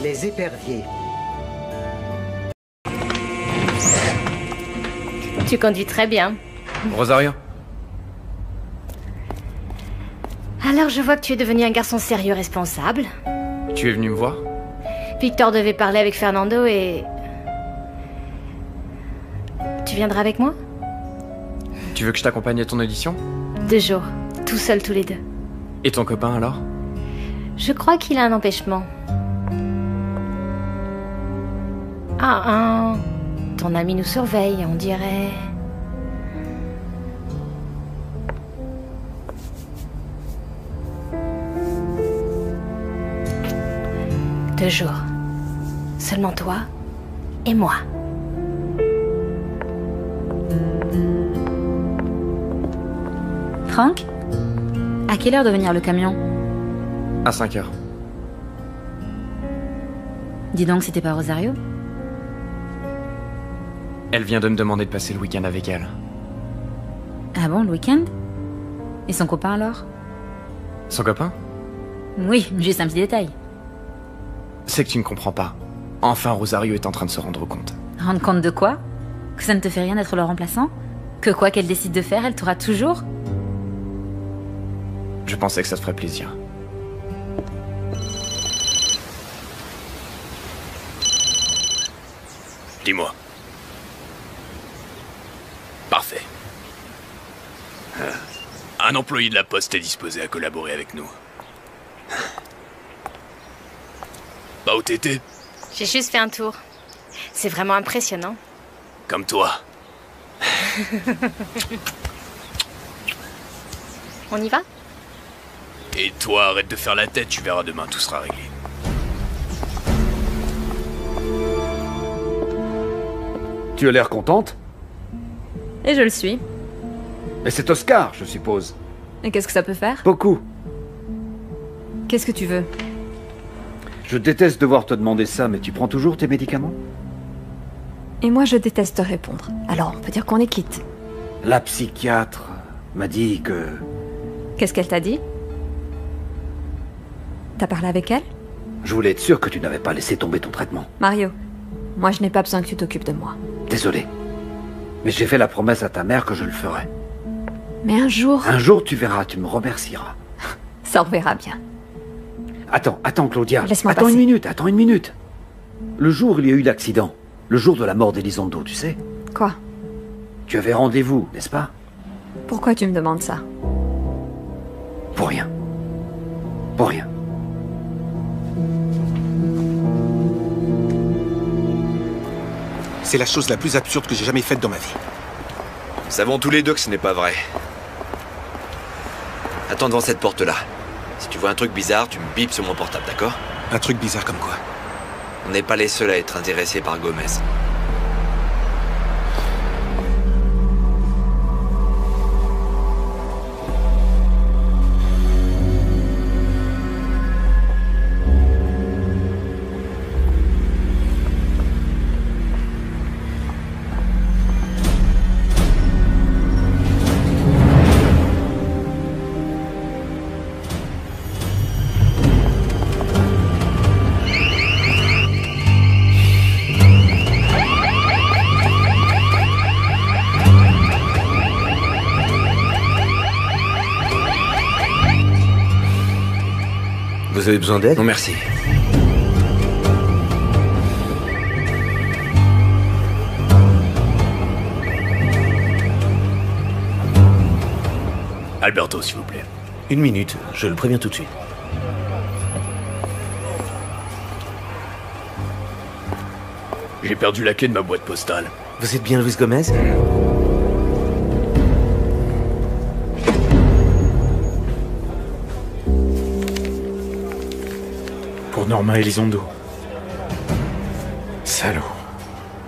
les éperviers. Tu conduis très bien. Rosario? Alors je vois que tu es devenu un garçon sérieux responsable. Tu es venu me voir? Victor devait parler avec Fernando et... Tu viendras avec moi? Tu veux que je t'accompagne à ton audition? 2 jours, tout seul tous les deux. Et ton copain alors? Je crois qu'il a un empêchement. Ah, ton ami nous surveille, on dirait... 2 jours. Seulement toi et moi. Franck? À quelle heure doit venir le camion? À 5 heures. Dis donc, c'était pas Rosario? Elle vient de me demander de passer le week-end avec elle. Ah bon, le week-end? Et son copain alors? Son copain? Oui, juste un petit détail. C'est que tu ne comprends pas. Enfin, Rosario est en train de se rendre compte. Rendre compte de quoi? Que ça ne te fait rien d'être le remplaçant? Que quoi qu'elle décide de faire, elle t'aura toujours? Je pensais que ça te ferait plaisir. Dis-moi. Parfait. Un employé de la Poste est disposé à collaborer avec nous. Pas où t'étais? J'ai juste fait un tour. C'est vraiment impressionnant. Comme toi. On y va? Et toi, arrête de faire la tête, tu verras demain, tout sera réglé. Tu as l'air contente? Et je le suis. Mais c'est Oscar, je suppose. Et qu'est-ce que ça peut faire? Beaucoup. Qu'est-ce que tu veux? Je déteste devoir te demander ça, mais tu prends toujours tes médicaments? Et moi, je déteste répondre. Alors, on peut dire qu'on est quitte. La psychiatre m'a dit que... Qu'est-ce qu'elle t'a dit? T'as parlé avec elle? Je voulais être sûr que tu n'avais pas laissé tomber ton traitement. Mario, moi je n'ai pas besoin que tu t'occupes de moi. Désolé. Mais j'ai fait la promesse à ta mère que je le ferais. Mais un jour... Un jour, tu verras, tu me remercieras. Ça, on verra bien. Attends, Claudia. Laisse-moi Attends passer. attends une minute. Le jour où il y a eu l'accident, le jour de la mort d'Elizondo, tu sais? Quoi? Tu avais rendez-vous, n'est-ce pas? Pourquoi tu me demandes ça? Pour rien. Pour rien. C'est la chose la plus absurde que j'ai jamais faite dans ma vie. Nous savons tous les deux que ce n'est pas vrai. Attends devant cette porte-là. Si tu vois un truc bizarre, tu me bipes sur mon portable, d'accord? Un truc bizarre comme quoi? On n'est pas les seuls à être intéressés par Gomez. Vous avez besoin d'aide? Non, merci. Alberto, s'il vous plaît. 1 minute, je le préviens tout de suite. J'ai perdu la clé de ma boîte postale. Vous êtes bien Luis Gomez? Pour Norma Elizondo. Salaud.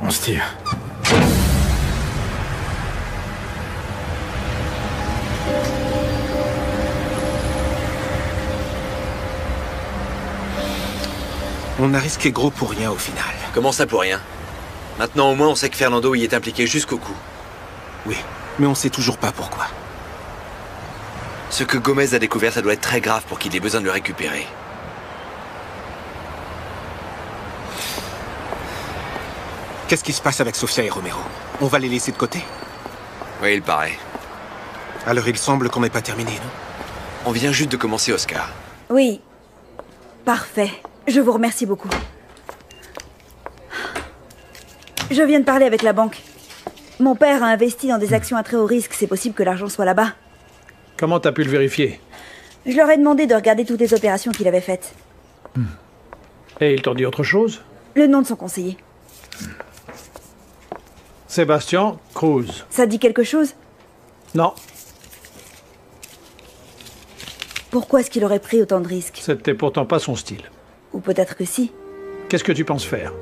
On se tire. On a risqué gros pour rien au final. Comment ça pour rien? Maintenant au moins on sait que Fernando y est impliqué jusqu'au cou. Oui, mais on sait toujours pas pourquoi. Ce que Gomez a découvert, ça doit être très grave pour qu'il ait besoin de le récupérer. Qu'est-ce qui se passe avec Sofia et Romero? On va les laisser de côté? Oui, il paraît. Alors il semble qu'on n'ait pas terminé, non? On vient juste de commencer, Oscar. Oui. Parfait. Je vous remercie beaucoup. Je viens de parler avec la banque. Mon père a investi dans des actions à très haut risque. C'est possible que l'argent soit là-bas. Comment t'as pu le vérifier? Je leur ai demandé de regarder toutes les opérations qu'il avait faites. Et ils t'ont dit autre chose? Le nom de son conseiller. Sébastien Cruz. Ça te dit quelque chose? Non, Pourquoi est-ce qu'il aurait pris autant de risques? c'était pourtant pas son style. Ou peut-être que si. Qu'est-ce que tu penses faire?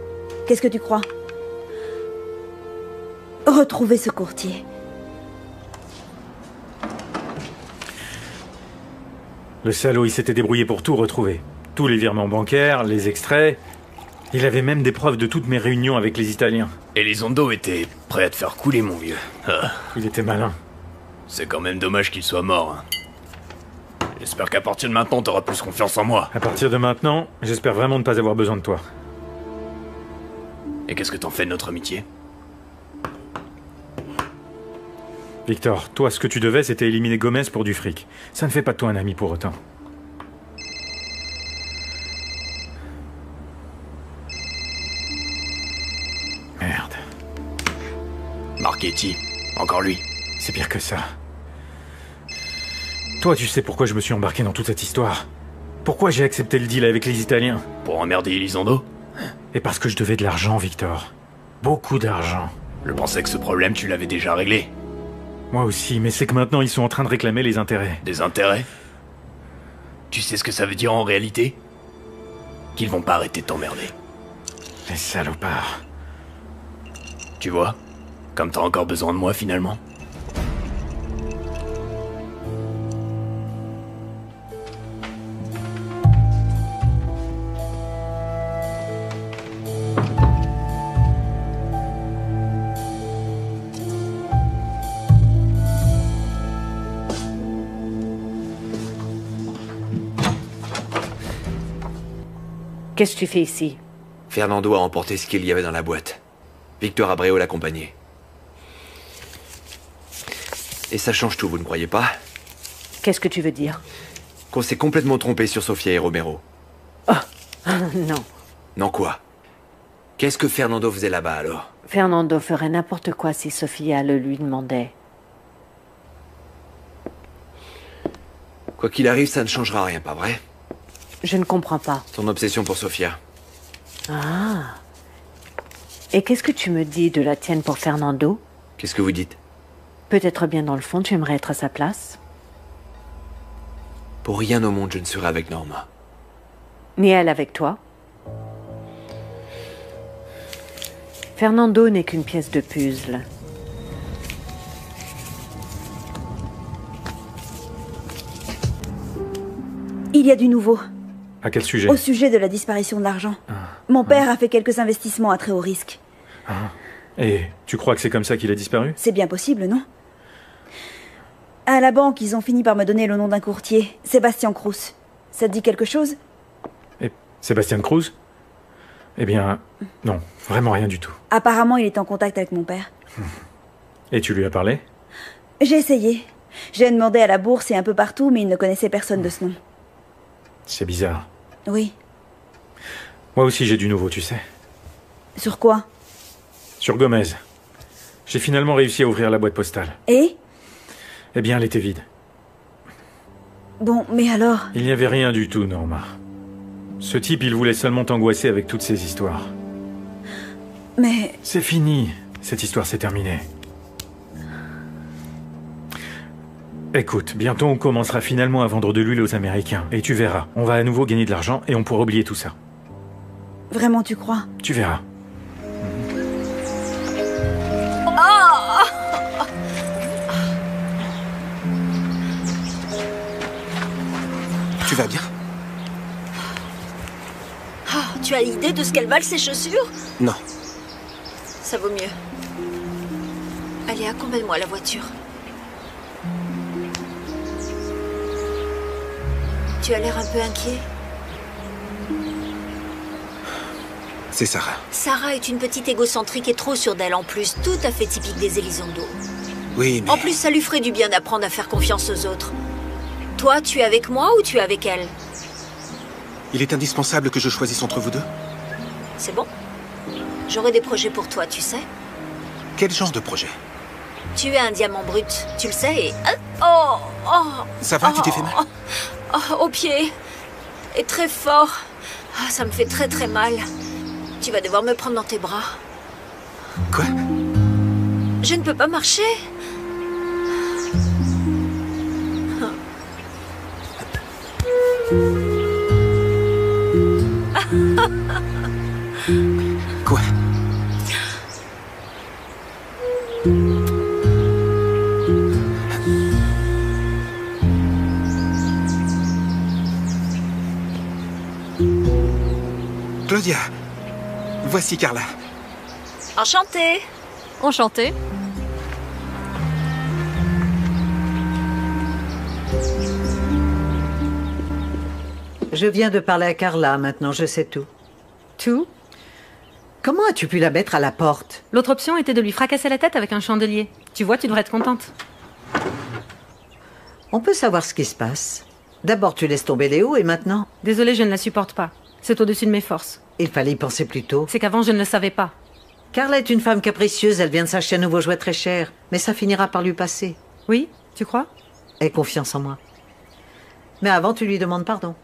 Qu'est-ce que tu crois? Retrouver ce courtier. Le salaud, il s'était débrouillé pour tout retrouver. Tous les virements bancaires, les extraits. Il avait même des preuves de toutes mes réunions avec les Italiens. Elizondo était prêt à te faire couler, mon vieux. Ah, Il était malin. c'est quand même dommage qu'il soit mort. Hein. J'espère qu'à partir de maintenant, t'auras plus confiance en moi. À partir de maintenant, j'espère vraiment ne pas avoir besoin de toi. Et qu'est-ce que t'en fais de notre amitié? Victor, toi, ce que tu devais, c'était éliminer Gomez pour du fric. Ça ne fait pas de toi un ami pour autant. Merde. Marchetti, encore lui. C'est pire que ça. Toi, tu sais pourquoi je me suis embarqué dans toute cette histoire? Pourquoi j'ai accepté le deal avec les Italiens? Pour emmerder Elizondo? Et parce que je devais de l'argent, Victor. Beaucoup d'argent. Je pensais que ce problème, tu l'avais déjà réglé. Moi aussi, mais c'est que maintenant, ils sont en train de réclamer les intérêts. Des intérêts? Tu sais ce que ça veut dire en réalité? Qu'ils vont pas arrêter de t'emmerder. Les salopards. Tu vois? Comme t'as encore besoin de moi, finalement. Qu'est-ce que tu fais ici? Fernando a emporté ce qu'il y avait dans la boîte. Victor Abreu l'accompagnait. Et ça change tout, vous ne croyez pas? Qu'est-ce que tu veux dire? Qu'on s'est complètement trompé sur Sofia et Romero. Non. Non quoi? Qu'est-ce que Fernando faisait là-bas alors? Fernando ferait n'importe quoi si Sofia le lui demandait. Quoi qu'il arrive, ça ne changera rien, pas vrai? Je ne comprends pas. Ton obsession pour Sofia. Ah. Et qu'est-ce que tu me dis de la tienne pour Fernando? Qu'est-ce que vous dites? Peut-être bien dans le fond, tu aimerais être à sa place? Pour rien au monde, je ne serai avec Norma. Ni elle avec toi? Fernando n'est qu'une pièce de puzzle. Il y a du nouveau. À quel sujet? Au sujet de la disparition de l'argent. Mon père a fait quelques investissements à très haut risque. Et tu crois que c'est comme ça qu'il a disparu? C'est bien possible, non? À la banque, ils ont fini par me donner le nom d'un courtier, Sébastien Cruz. Ça te dit quelque chose? Et Sébastien Cruz? Eh bien, non, vraiment rien du tout. Apparemment, il est en contact avec mon père. Et tu lui as parlé? J'ai essayé. J'ai demandé à la bourse et un peu partout, mais il ne connaissait personne de ce nom. C'est bizarre. Oui. Moi aussi j'ai du nouveau, tu sais. Sur quoi? Sur Gomez. J'ai finalement réussi à ouvrir la boîte postale. Et? Eh bien, elle était vide. Bon, mais alors? Il n'y avait rien du tout, Norma. Ce type, il voulait seulement t'angoisser avec toutes ces histoires. Mais... C'est fini. Cette histoire s'est terminée. Écoute, bientôt on commencera finalement à vendre de l'huile aux Américains. Et tu verras, on va à nouveau gagner de l'argent et on pourra oublier tout ça. Vraiment, tu crois? Tu verras. Tu vas bien? Tu as idée de ce qu'elles valent ces chaussures? Non. Ça vaut mieux. Allez, accompagne-moi à la voiture. Tu as l'air un peu inquiet. C'est Sarah. Sarah est une petite égocentrique et trop sûre d'elle en plus, tout à fait typique des Elizondo. Oui, mais... En plus, ça lui ferait du bien d'apprendre à faire confiance aux autres. Toi, tu es avec moi ou tu es avec elle? Il est indispensable que je choisisse entre vous deux. C'est bon? J'aurai des projets pour toi, tu sais? Quel genre de projet? Tu es un diamant brut, tu le sais et... Oh, oh, Ça va, tu t'es fait mal? Au pied. Et très fort. Ah, ça me fait très très mal. Tu vas devoir me prendre dans tes bras. Quoi? Je ne peux pas marcher. Quoi? Claudia, voici Carla. Enchantée. Enchantée. Je viens de parler à Carla, maintenant je sais tout. Tout? Comment as-tu pu la mettre à la porte? L'autre option était de lui fracasser la tête avec un chandelier. Tu vois, tu devrais être contente. On peut savoir ce qui se passe. D'abord tu laisses tomber Léo et maintenant? Désolée, je ne la supporte pas. C'est au-dessus de mes forces. Il fallait y penser plus tôt. C'est qu'avant, je ne le savais pas. Carla est une femme capricieuse, elle vient de s'acheter un nouveau jouet très cher. Mais ça finira par lui passer. Oui, tu crois? Aie confiance en moi. Mais avant, tu lui demandes pardon.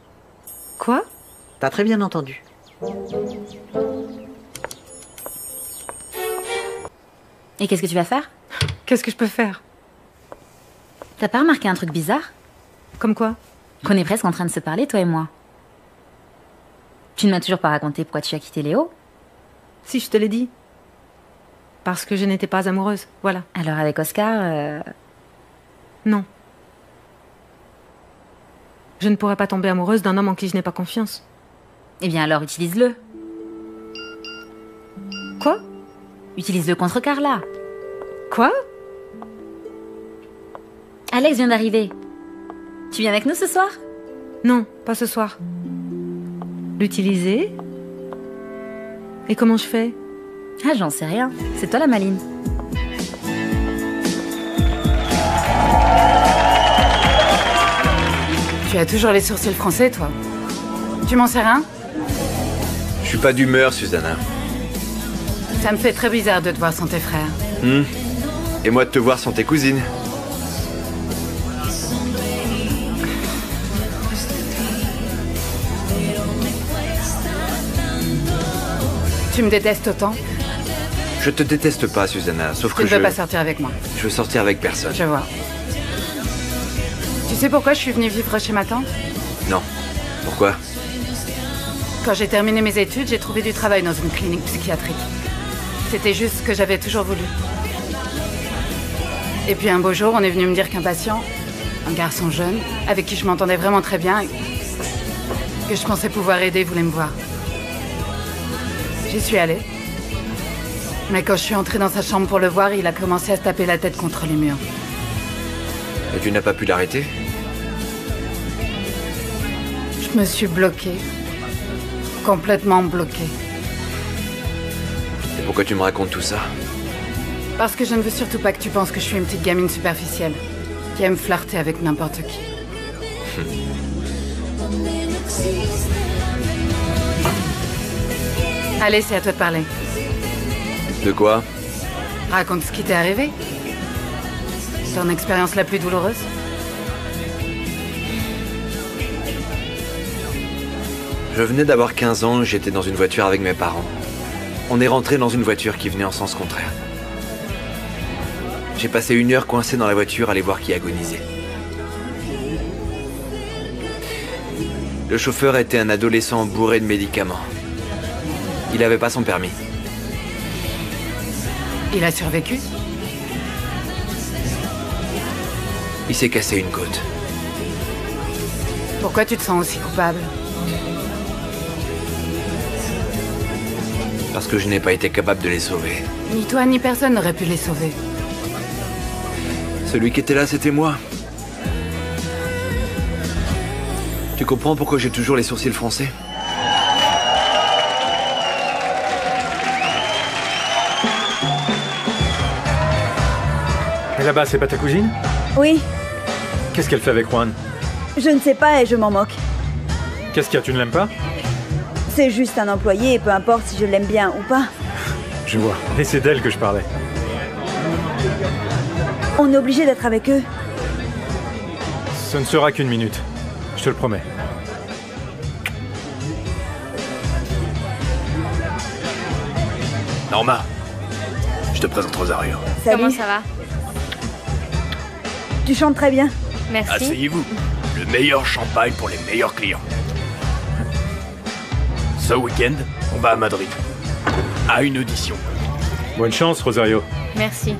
Quoi? T'as très bien entendu. Et qu'est-ce que tu vas faire? Qu'est-ce que je peux faire? T'as pas remarqué un truc bizarre? Comme quoi? Qu'on est presque en train de se parler, toi et moi. Tu ne m'as toujours pas raconté pourquoi tu as quitté Léo? Si, je te l'ai dit. Parce que je n'étais pas amoureuse, voilà. Alors avec Oscar, Non. Je ne pourrais pas tomber amoureuse d'un homme en qui je n'ai pas confiance. Eh bien alors utilise-le. Quoi? Utilise-le contre Carla. Quoi? Alex vient d'arriver. Tu viens avec nous ce soir? Non, pas ce soir. L'utiliser? Et comment je fais? Ah, j'en sais rien. C'est toi la maline. Tu as toujours les sourcils français, toi. Tu m'en sais rien? Je suis pas d'humeur, Susanna. Ça me fait très bizarre de te voir sans tes frères. Et moi de te voir sans tes cousines. Tu me détestes autant? Je te déteste pas, Susanna, sauf Tu que ne veux pas sortir avec moi. Je veux sortir avec personne. Je vois. Tu sais pourquoi je suis venue vivre chez ma tante? Non. Pourquoi? Quand j'ai terminé mes études, j'ai trouvé du travail dans une clinique psychiatrique. C'était juste ce que j'avais toujours voulu. Et puis un beau jour, on est venu me dire qu'un patient, un garçon jeune, avec qui je m'entendais vraiment très bien, et que je pensais pouvoir aider, voulait me voir. J'y suis allée. Mais quand je suis entrée dans sa chambre pour le voir, il a commencé à se taper la tête contre les murs. Et tu n'as pas pu l'arrêter? Je me suis bloquée. Complètement bloquée. Et pourquoi tu me racontes tout ça? Parce que je ne veux surtout pas que tu penses que je suis une petite gamine superficielle, qui aime flirter avec n'importe qui. Allez, c'est à toi de parler. De quoi? Raconte ce qui t'est arrivé. Ton expérience la plus douloureuse. Je venais d'avoir 15 ans, j'étais dans une voiture avec mes parents. On est rentré dans une voiture qui venait en sens contraire. J'ai passé 1 heure coincé dans la voiture à aller voir qui agonisait. Le chauffeur était un adolescent bourré de médicaments. Il n'avait pas son permis. Il a survécu? Il s'est cassé une côte. Pourquoi tu te sens aussi coupable? Parce que je n'ai pas été capable de les sauver. Ni toi ni personne n'aurait pu les sauver. Celui qui était là, c'était moi. Tu comprends pourquoi j'ai toujours les sourcils froncés? là-bas, c'est pas ta cousine? Oui, Qu'est-ce qu'elle fait avec Juan? je ne sais pas et je m'en moque. Qu'est-ce qu'il y a, tu ne l'aimes pas? C'est juste un employé et peu importe si je l'aime bien ou pas. Je vois. Et c'est d'elle que je parlais. On est obligé d'être avec eux. Ce ne sera qu'une minute. Je te le promets. Norma, je te présente Rosario. Salut. Comment ça va? Tu chantes très bien. Merci. Asseyez-vous. Le meilleur champagne pour les meilleurs clients. Ce week-end, on va à Madrid. À une audition. Bonne chance, Rosario. Merci.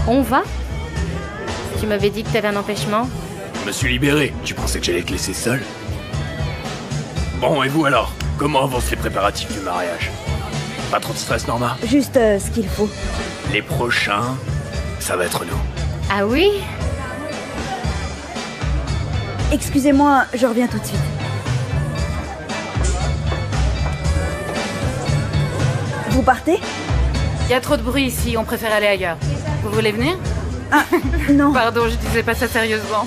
On va? Tu m'avais dit que t'avais un empêchement? Je me suis libéré. Tu pensais que j'allais te laisser seul? Bon, et vous alors? Comment avancent les préparatifs du mariage? Pas trop de stress, Norma? Juste ce qu'il faut. Les prochains, ça va être nous. Ah oui? Excusez-moi, je reviens tout de suite. Vous partez? Il y a trop de bruit ici, on préfère aller ailleurs. Vous voulez venir? Ah, non. Pardon, je disais pas ça sérieusement.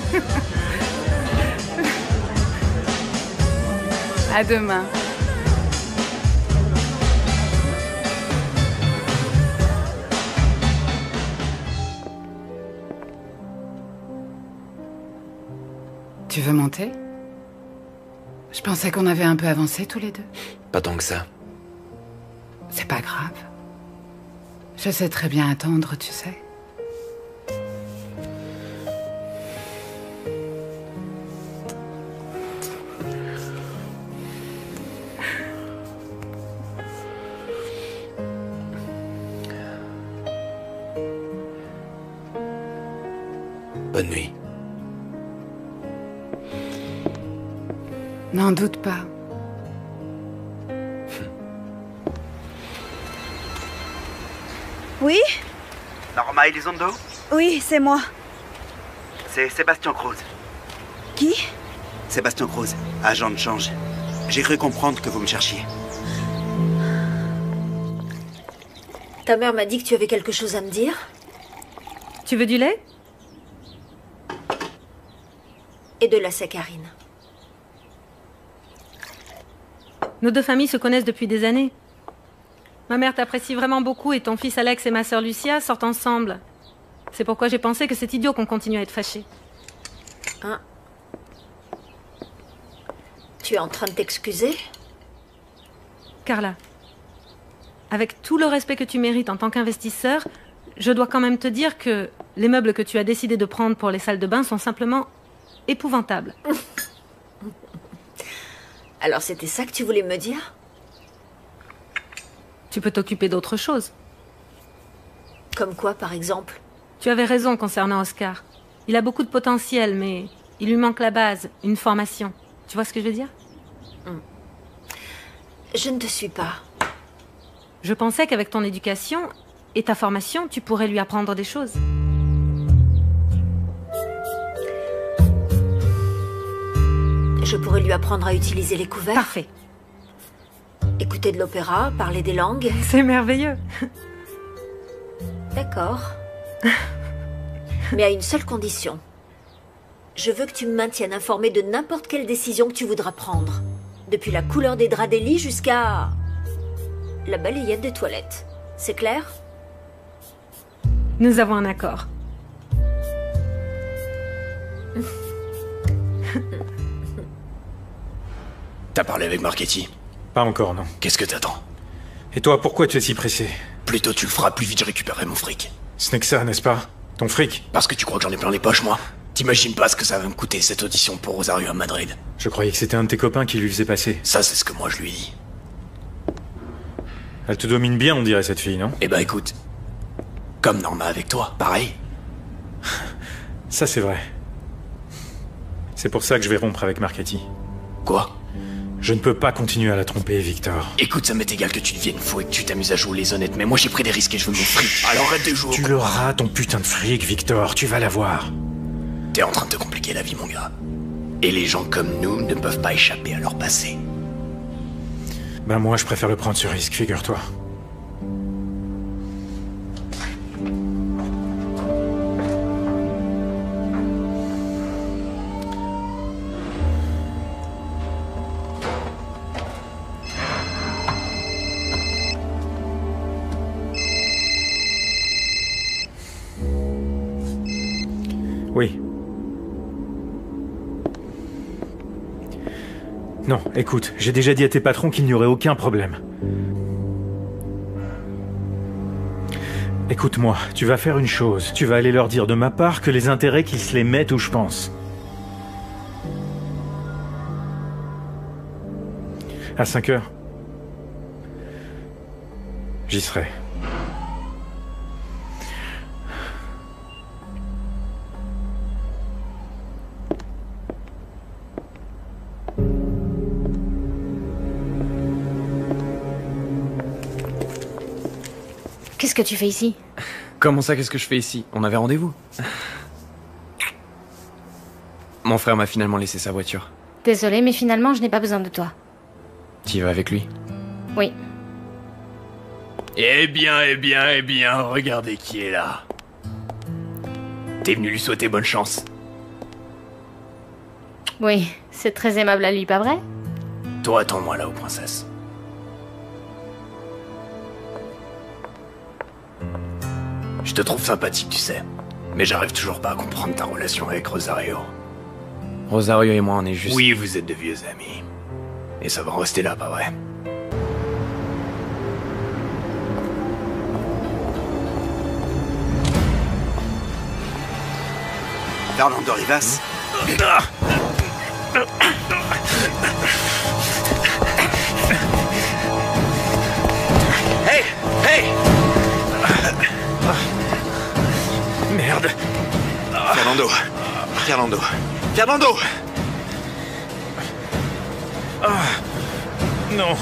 À demain. Tu veux monter? Je pensais qu'on avait un peu avancé tous les deux. Pas tant que ça. C'est pas grave. Je sais très bien attendre, tu sais. Bonne nuit. N'en doute pas. Oui? Norma Elizondo? Oui, c'est moi. C'est Sébastien Cruz. Qui? Sébastien Cruz, agent de change. J'ai cru comprendre que vous me cherchiez. Ta mère m'a dit que tu avais quelque chose à me dire. Tu veux du lait? Et de la saccharine. Nos deux familles se connaissent depuis des années. Ma mère t'apprécie vraiment beaucoup et ton fils Alex et ma sœur Lucia sortent ensemble. C'est pourquoi j'ai pensé que c'est idiot qu'on continue à être fâchés. Hein? Tu es en train de t'excuser? Carla, avec tout le respect que tu mérites en tant qu'investisseur, je dois quand même te dire que les meubles que tu as décidé de prendre pour les salles de bain sont simplement épouvantables. Alors c'était ça que tu voulais me dire? Tu peux t'occuper d'autre chose. Comme quoi, par exemple? Tu avais raison concernant Oscar. Il a beaucoup de potentiel, mais il lui manque la base, une formation. Tu vois ce que je veux dire? Je ne te suis pas. Je pensais qu'avec ton éducation et ta formation, tu pourrais lui apprendre des choses. Je pourrais lui apprendre à utiliser les couverts. Parfait. Écouter de l'opéra, parler des langues. C'est merveilleux. D'accord. Mais à une seule condition. Je veux que tu me maintiennes informée de n'importe quelle décision que tu voudras prendre. Depuis la couleur des draps des lits jusqu'à la balayette des toilettes. C'est clair? Nous avons un accord. T'as parlé avec Marchetti? Pas encore, non. Qu'est-ce que t'attends? Et toi, pourquoi tu es si pressé? Plus tôt tu le feras, plus vite je récupérerai mon fric. Ce n'est que ça, n'est-ce pas? Ton fric? Parce que tu crois que j'en ai plein les poches, moi? T'imagines pas ce que ça va me coûter, cette audition pour Rosario à Madrid? Je croyais que c'était un de tes copains qui lui faisait passer. Ça, c'est ce que moi je lui ai dit. Elle te domine bien, on dirait, cette fille, non? Eh ben écoute, comme Norma avec toi, pareil. Ça, c'est vrai. C'est pour ça que je vais rompre avec Marchetti. Quoi? Je ne peux pas continuer à la tromper, Victor. Écoute, ça m'est égal que tu deviennes fou et que tu t'amuses à jouer les honnêtes, mais moi j'ai pris des risques et je veux mon fric. Alors arrête de jouer. Tu l'auras, ton putain de fric, Victor, tu vas l'avoir. T'es en train de te compliquer la vie, mon gars. Et les gens comme nous ne peuvent pas échapper à leur passé. Ben moi, je préfère le prendre ce risque, figure-toi. Non, écoute, j'ai déjà dit à tes patrons qu'il n'y aurait aucun problème. Écoute-moi, tu vas faire une chose. Tu vas aller leur dire de ma part que les intérêts qu'ils se les mettent où je pense. À 5 heures. J'y serai. Qu'est-ce que tu fais ici? Comment ça, qu'est-ce que je fais ici? On avait rendez-vous. Mon frère m'a finalement laissé sa voiture. Désolée, mais finalement, je n'ai pas besoin de toi. Tu y vas avec lui? Oui. Eh bien, regardez qui est là. T'es venu lui souhaiter bonne chance. Oui, c'est très aimable à lui, pas vrai? Toi, attends-moi là-haut, princesse. Je te trouve sympathique, tu sais. Mais j'arrive toujours pas à comprendre ta relation avec Rosario. Rosario et moi, on est juste... Oui, vous êtes de vieux amis. Et ça va en rester là, pas vrai? Fernando Rivas. Hey! Hey! Merde! Fernando. Fernando. Fernando! Ah, non.